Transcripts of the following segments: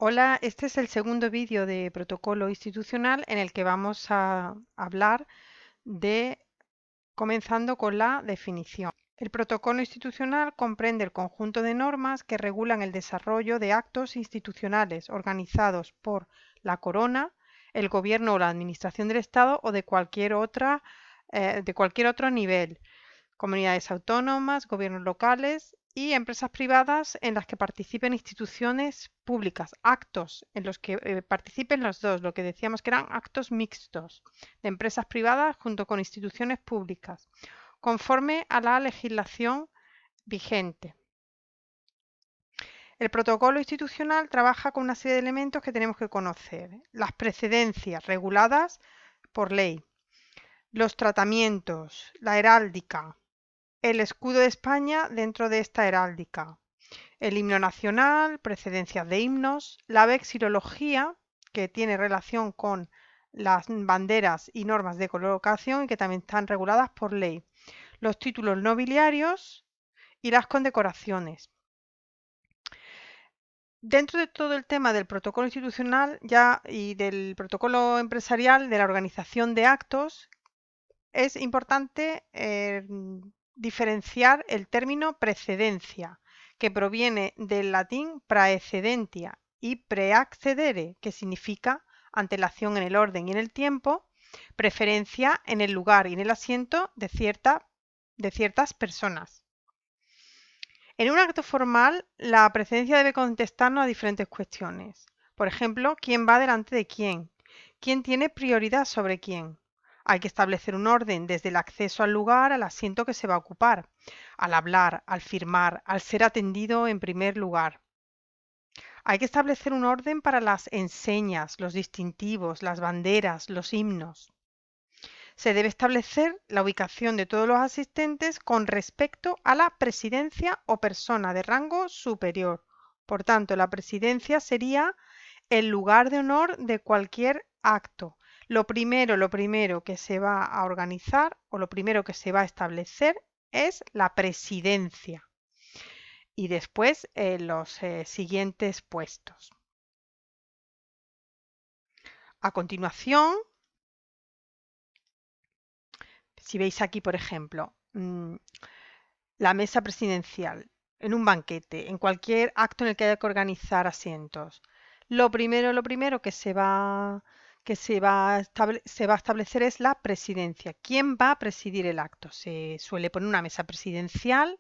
Hola, este es el segundo vídeo de protocolo institucional en el que vamos a hablar de, comenzando con la definición. El protocolo institucional comprende el conjunto de normas que regulan el desarrollo de actos institucionales organizados por la Corona, el Gobierno o la Administración del Estado o de cualquier otro nivel, comunidades autónomas, gobiernos locales y empresas privadas en las que participen instituciones públicas, actos en los que participen los dos, lo que decíamos que eran actos mixtos de empresas privadas junto con instituciones públicas, conforme a la legislación vigente. El protocolo institucional trabaja con una serie de elementos que tenemos que conocer. Las precedencias reguladas por ley, los tratamientos, la heráldica, el escudo de España dentro de esta heráldica, el himno nacional, precedencias de himnos, la vexilología, que tiene relación con las banderas y normas de colocación y que también están reguladas por ley, los títulos nobiliarios y las condecoraciones. Dentro de todo el tema del protocolo institucional y del protocolo empresarial de la organización de actos, es importante diferenciar el término precedencia, que proviene del latín praecedentia, y preaccedere, que significa antelación en el orden y en el tiempo, preferencia en el lugar y en el asiento de ciertas personas. En un acto formal, la precedencia debe contestarnos a diferentes cuestiones. Por ejemplo, ¿quién va delante de quién? ¿Quién tiene prioridad sobre quién? Hay que establecer un orden desde el acceso al lugar al asiento que se va a ocupar, al hablar, al firmar, al ser atendido en primer lugar. Hay que establecer un orden para las enseñas, los distintivos, las banderas, los himnos. Se debe establecer la ubicación de todos los asistentes con respecto a la presidencia o persona de rango superior. Por tanto, la presidencia sería el lugar de honor de cualquier acto. Lo primero que se va a organizar o lo primero que se va a establecer es la presidencia y después los siguientes puestos. A continuación, si veis aquí, por ejemplo, la mesa presidencial, en un banquete, en cualquier acto en el que haya que organizar asientos, lo primero se va a establecer es la presidencia. ¿Quién va a presidir el acto? Se suele poner una mesa presidencial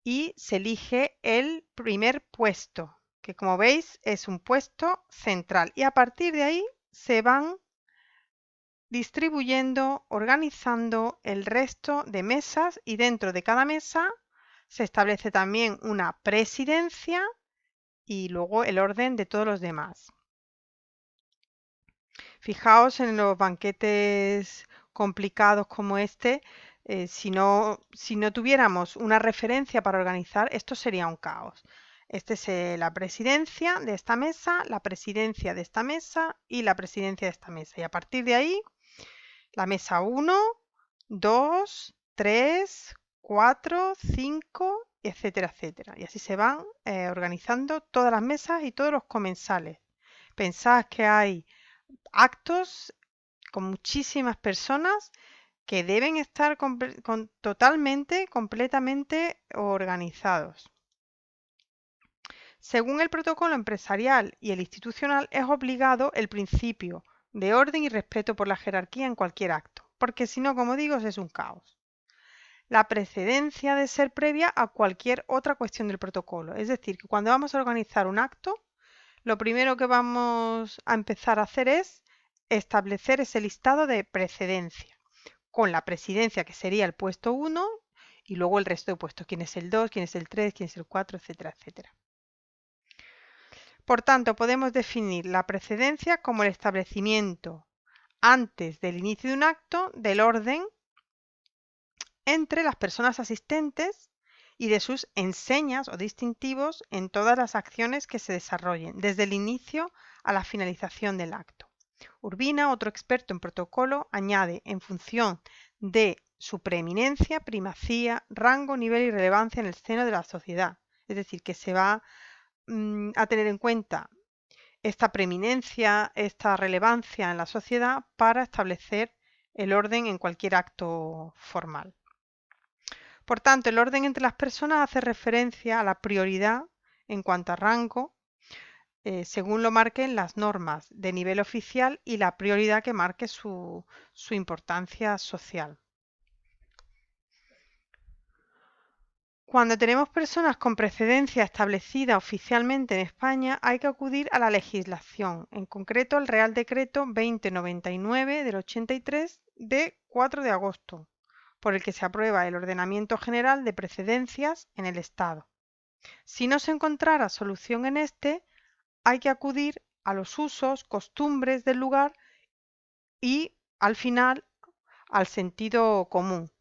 y se elige el primer puesto, que como veis es un puesto central. Y a partir de ahí se van distribuyendo, organizando el resto de mesas y dentro de cada mesa se establece también una presidencia y luego el orden de todos los demás. Fijaos en los banquetes complicados como este, si no tuviéramos una referencia para organizar, esto sería un caos. Este es la presidencia de esta mesa, la presidencia de esta mesa y la presidencia de esta mesa. Y a partir de ahí, la mesa 1, 2, 3, 4, 5, etcétera, etcétera. Y así se van organizando todas las mesas y todos los comensales. Pensad que hay actos con muchísimas personas que deben estar completamente organizados. Según el protocolo empresarial y el institucional, es obligado el principio de orden y respeto por la jerarquía en cualquier acto, porque si no, como digo, es un caos. La precedencia de ser previa a cualquier otra cuestión del protocolo, es decir, que cuando vamos a organizar un acto, lo primero que vamos a empezar a hacer es establecer ese listado de precedencia, con la presidencia que sería el puesto 1 y luego el resto de puestos, quién es el 2, quién es el 3, quién es el 4, etcétera, etcétera. Por tanto, podemos definir la precedencia como el establecimiento antes del inicio de un acto del orden entre las personas asistentes y de sus enseñas o distintivos en todas las acciones que se desarrollen, desde el inicio a la finalización del acto. Urbina, otro experto en protocolo, añade, en función de su preeminencia, primacía, rango, nivel y relevancia en el seno de la sociedad. Es decir, que se va a tener en cuenta esta preeminencia, esta relevancia en la sociedad para establecer el orden en cualquier acto formal. Por tanto, el orden entre las personas hace referencia a la prioridad en cuanto a rango, según lo marquen las normas de nivel oficial y la prioridad que marque su importancia social. Cuando tenemos personas con precedencia establecida oficialmente en España, hay que acudir a la legislación, en concreto el Real Decreto 2099 del 83 de 4 de agosto, por el que se aprueba el Ordenamiento General de Precedencias en el Estado. Si no se encontrara solución en este, hay que acudir a los usos, costumbres del lugar y, al final, al sentido común.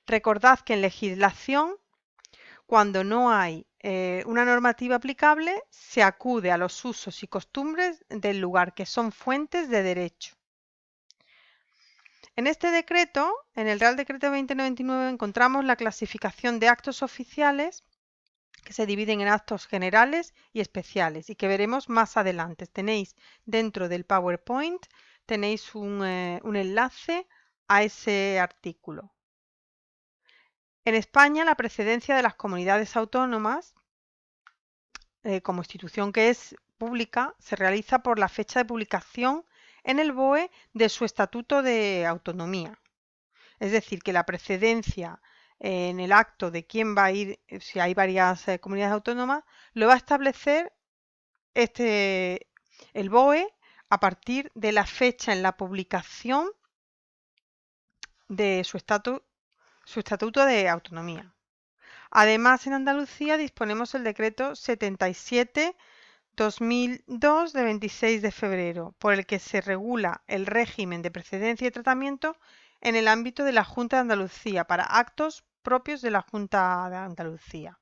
Recordad que en legislación, cuando no hay una normativa aplicable, se acude a los usos y costumbres del lugar, que son fuentes de derecho. En este decreto, en el Real Decreto 2099, encontramos la clasificación de actos oficiales que se dividen en actos generales y especiales y que veremos más adelante. Tenéis dentro del PowerPoint, tenéis un enlace a ese artículo. En España, la precedencia de las comunidades autónomas, como institución que es pública, se realiza por la fecha de publicación en el BOE de su Estatuto de Autonomía. Es decir, que la precedencia en el acto de quién va a ir, si hay varias comunidades autónomas, lo va a establecer el BOE a partir de la fecha en la publicación de su Estatuto de Autonomía. Además, en Andalucía disponemos el decreto 77/2002 de 26 de febrero, por el que se regula el régimen de precedencia y tratamiento en el ámbito de la Junta de Andalucía para actos propios de la Junta de Andalucía.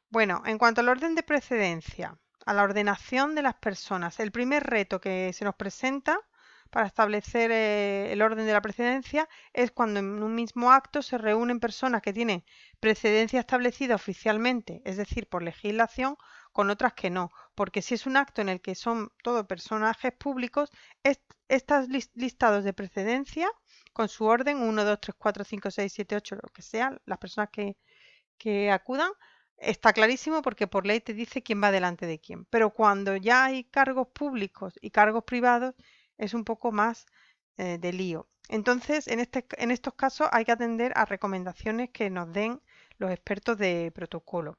Bueno, en cuanto al orden de precedencia, a la ordenación de las personas, el primer reto que se nos presenta para establecer el orden de la precedencia es cuando en un mismo acto se reúnen personas que tienen precedencia establecida oficialmente, es decir, por legislación, con otras que no, porque si es un acto en el que son todos personajes públicos, estos listados de precedencia, con su orden 1, 2, 3, 4, 5, 6, 7, 8, lo que sea, las personas que acudan, está clarísimo porque por ley te dice quién va delante de quién. Pero cuando ya hay cargos públicos y cargos privados, es un poco más de lío. Entonces, en estos casos hay que atender a recomendaciones que nos den los expertos de protocolo.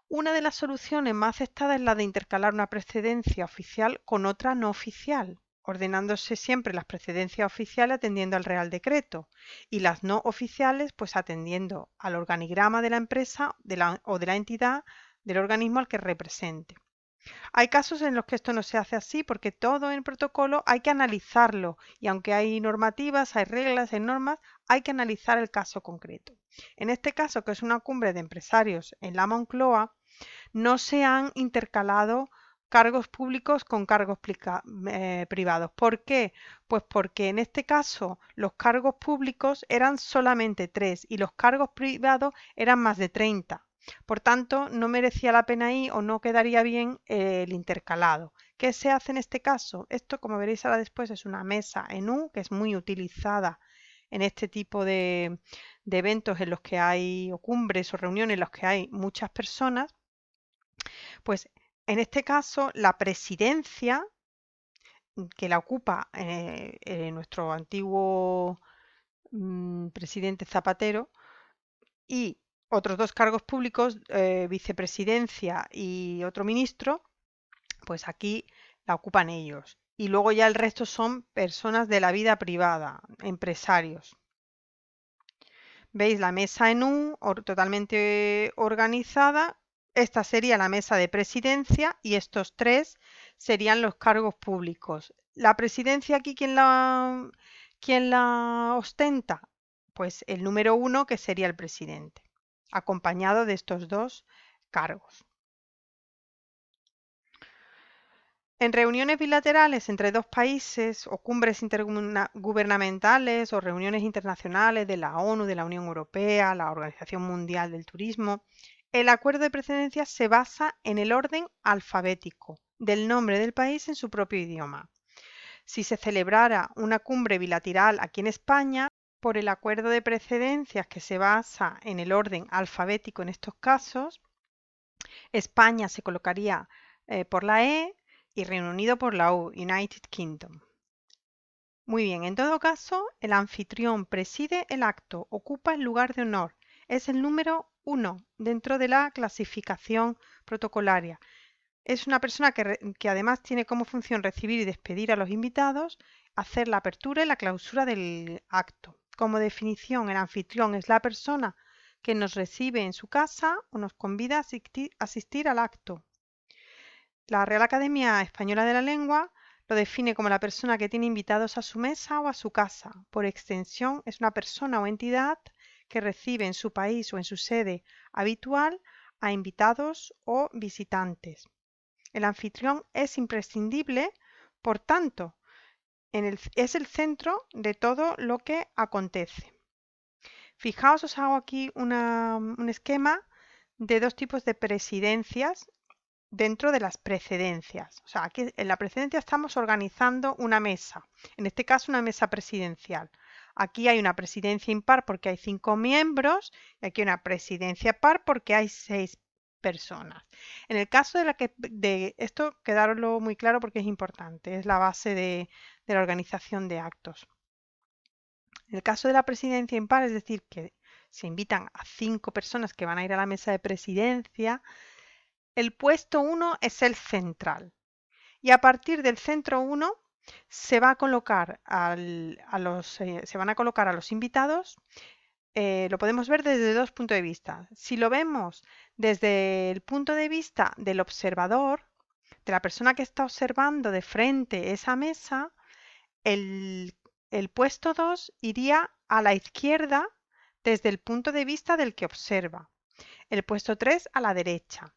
Una de las soluciones más aceptadas es la de intercalar una precedencia oficial con otra no oficial, ordenándose siempre las precedencias oficiales atendiendo al Real Decreto y las no oficiales pues atendiendo al organigrama de la empresa o de la entidad del organismo al que represente. Hay casos en los que esto no se hace así porque todo en protocolo hay que analizarlo y aunque hay normativas, hay reglas, hay normas, hay que analizar el caso concreto. En este caso, que es una cumbre de empresarios en la Moncloa, no se han intercalado cargos públicos con cargos privados. ¿Por qué? Pues porque en este caso los cargos públicos eran solamente 3 y los cargos privados eran más de 30. Por tanto, no merecía la pena ahí o no quedaría bien el intercalado. ¿Qué se hace en este caso? Esto, como veréis ahora después, es una mesa en U que es muy utilizada en este tipo de eventos en los que hay, o cumbres o reuniones en los que hay muchas personas. Pues en este caso, la presidencia que la ocupa nuestro antiguo presidente Zapatero y otros dos cargos públicos, vicepresidencia y otro ministro, pues aquí la ocupan ellos. Y luego ya el resto son personas de la vida privada, empresarios. ¿Veis la mesa en U, totalmente organizada? Esta sería la mesa de presidencia y estos tres serían los cargos públicos. ¿La presidencia aquí quién la ostenta? Pues el número 1, que sería el presidente, acompañado de estos dos cargos. En reuniones bilaterales entre dos países o cumbres intergubernamentales o reuniones internacionales de la ONU, de la Unión Europea, la Organización Mundial del Turismo, El acuerdo de precedencia se basa en el orden alfabético del nombre del país en su propio idioma. Si se celebrara una cumbre bilateral aquí en España, por el acuerdo de precedencias que se basa en el orden alfabético en estos casos, España se colocaría por la E y Reino Unido por la U, United Kingdom. Muy bien, en todo caso, el anfitrión preside el acto, ocupa el lugar de honor, es el número 1 dentro de la clasificación protocolaria. Es una persona que además tiene como función recibir y despedir a los invitados, hacer la apertura y la clausura del acto. Como definición, el anfitrión es la persona que nos recibe en su casa o nos convida a asistir al acto. La Real Academia Española de la Lengua lo define como la persona que tiene invitados a su mesa o a su casa. Por extensión, es una persona o entidad que recibe en su país o en su sede habitual a invitados o visitantes. El anfitrión es imprescindible, por tanto, es el centro de todo lo que acontece. Fijaos, os hago aquí un esquema de dos tipos de presidencias dentro de las precedencias. O sea, aquí en la precedencia estamos organizando una mesa, en este caso una mesa presidencial. Aquí hay una presidencia impar porque hay 5 miembros y aquí una presidencia par porque hay 6 personas. En el caso de esto, quedarlo muy claro porque es importante, es la base de la organización de actos. En el caso de la presidencia impar, es decir, que se invitan a 5 personas que van a ir a la mesa de presidencia, el puesto 1 es el central y a partir del centro 1 se va a colocar se van a colocar a los invitados. Lo podemos ver desde dos puntos de vista. Si lo vemos desde el punto de vista del observador, de la persona que está observando de frente esa mesa, el puesto 2 iría a la izquierda desde el punto de vista del que observa. El puesto 3 a la derecha.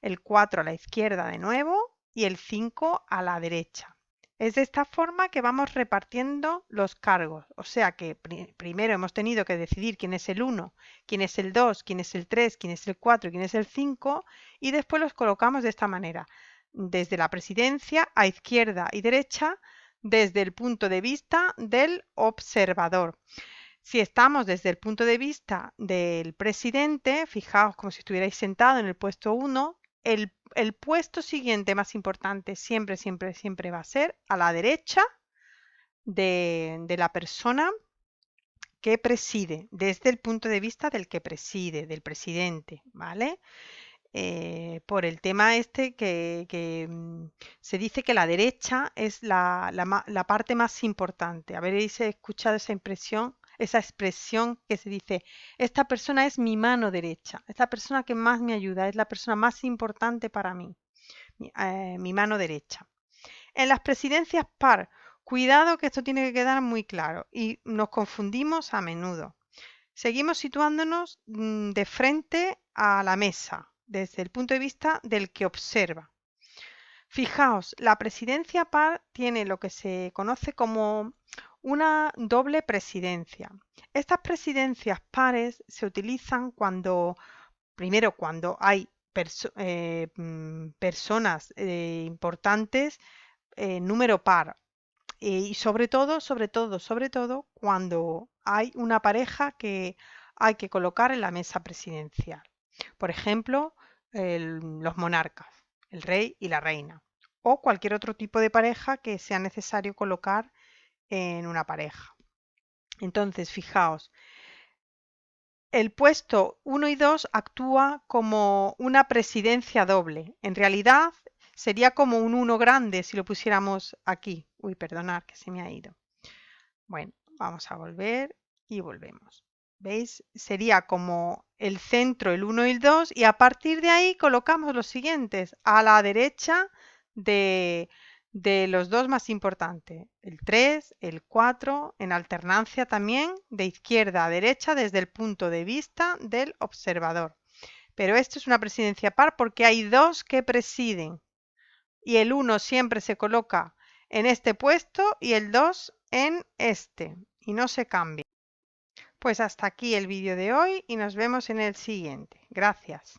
El 4 a la izquierda de nuevo y el 5 a la derecha. Es de esta forma que vamos repartiendo los cargos. O sea que primero hemos tenido que decidir quién es el 1, quién es el 2, quién es el 3, quién es el 4, quién es el 5 y después los colocamos de esta manera. Desde la presidencia a izquierda y derecha desde el punto de vista del observador. Si estamos desde el punto de vista del presidente, fijaos como si estuvierais sentado en el puesto 1, el puesto siguiente más importante siempre, siempre, siempre va a ser a la derecha de la persona que preside, desde el punto de vista del que preside, del presidente, ¿vale? Por el tema este que se dice que la derecha es la parte más importante. Habréis escuchado esa expresión que se dice, esta persona es mi mano derecha, esta persona que más me ayuda, es la persona más importante para mí, mi mano derecha. En las presidencias par, cuidado que esto tiene que quedar muy claro y nos confundimos a menudo. Seguimos situándonos de frente a la mesa, desde el punto de vista del que observa. Fijaos, la presidencia par tiene lo que se conoce como una doble presidencia. Estas presidencias pares se utilizan primero cuando hay personas importantes, número par, y sobre todo, cuando hay una pareja que hay que colocar en la mesa presidencial. Por ejemplo, los monarcas, el rey y la reina, o cualquier otro tipo de pareja que sea necesario colocar en una pareja. Entonces, fijaos, el puesto 1 y 2 actúa como una presidencia doble. En realidad sería como un 1 grande si lo pusiéramos aquí. Uy, perdonad que se me ha ido. Bueno, vamos a volver y volvemos. ¿Veis? Sería como el centro, el 1 y el 2, y a partir de ahí colocamos los siguientes a la derecha de los dos más importantes, el 3, el 4, en alternancia también de izquierda a derecha desde el punto de vista del observador. Pero esto es una presidencia par porque hay dos que presiden y el 1 siempre se coloca en este puesto y el 2 en este y no se cambia. Pues hasta aquí el vídeo de hoy y nos vemos en el siguiente. Gracias.